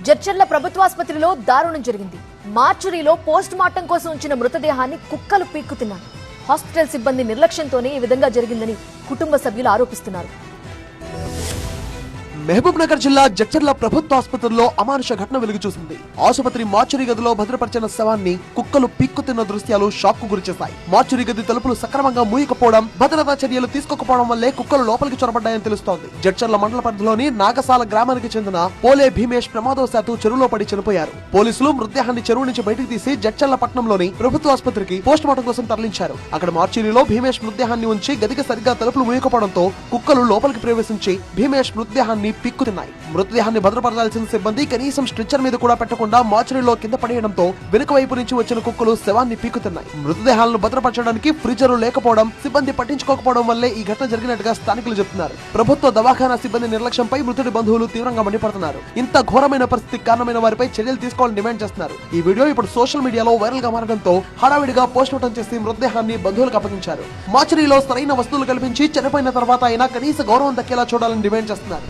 జడ్చర్ల ప్రభుత్వాసుపత్రిలో దారుణం జరిగింది. మార్చురీలో post mortem కోసం ఉంచిన మృతదేహాన్ని కుక్కలు పీక్కుతిన్నాయి. హాస్పిటల్ సిబ్బంది నిర్లక్ష్యంతోనే ఈ విధంగా జరిగిందని కుటుంబ సభ్యులు ఆరోపిస్తున్నారు. మహబూబ్ నగర్ జిల్లా జడ్చర్ల ప్రభుత్వ ఆసుపత్రిలో అమానుష ఘటన వెలుగు చూసింది. ఆసుపత్రి మార్చురీ గదిలో భద్రపరిచిన శవాన్ని కుక్కలు పీక్కుతిన్న దృశ్యాలు షాక్ కు గురిచేశాయి. మార్చురీ గది తలుపులు సక్రమంగా మూయకపోవడం, భద్రతా చర్యలు తీసుకోకపోవడం వల్లే కుక్కలు లోపలికి చొరబడ్డాయని తెలుస్తోంది. జడ్చర్ల మండల పరిధిలోని నాగసాల గ్రామానికి చెందిన పోలే భీమేష్ ప్రమాదవశాత్తు చెరువులో పడి చనిపోయారు. పోలీసులు మృతదేహాన్ని చెరువు నుంచి బయటకు తీసి జడ్చర్ల పట్టణంలోని ప్రభుత్వ ఆసుపత్రికి పోస్ట్ మార్టం కోసం తరలించారు. అక్కడ మార్చురీలో భీమేష్ మృతదేహాన్ని ఉంచి గదికి సరిగ్గా తలుపులు మూయకపోవడంతో కుక్కలు లోపలికి ప్రవేశించి భీమేష్ మృతదేహాన్ని పీక్కుతున్నాయి. మృతదేహాన్ని భద్రపరచాల్సిన సిబ్బంది కనీసం స్ట్రెచ్చర్ మీద కూడా పెట్టకుండా మార్చురీలో కింద పడేయడంతో వెనుక వైపు నుంచి వచ్చిన కుక్కలు శవాన్ని పీక్కుతున్నాయి. మృతదేహాలను భద్రపరచడానికి ఫ్రిజర్ లేకపోవడం, సిబ్బంది పట్టించుకోకపోవడం వల్లే ఈ ఘటన జరిగినట్టుగా స్థానికులు చెబుతున్నారు. ప్రభుత్వ దవాఖానా సిబ్బంది నిర్లక్ష్యంపై మృతుడి బంధువులు తీవ్రంగా మండిపడుతున్నారు. ఇంత ఘోరమైన పరిస్థితికి కారణమైన వారిపై చర్యలు తీసుకోవాలని డిమాండ్ చేస్తున్నారు. ఈ వీడియో ఇప్పుడు సోషల్ మీడియాలో వైరల్ గా మారడంతో హడావిడిగా పోస్ట్ మార్టం చేసి మృతదేహాన్ని బంధువులకు అప్పగించారు. మార్చురీలో సరైన వస్తువులు కల్పించి చనిపోయిన తర్వాత అయినా కనీస గౌరవం దక్కేలా చూడాలని డిమాండ్ చేస్తున్నారు.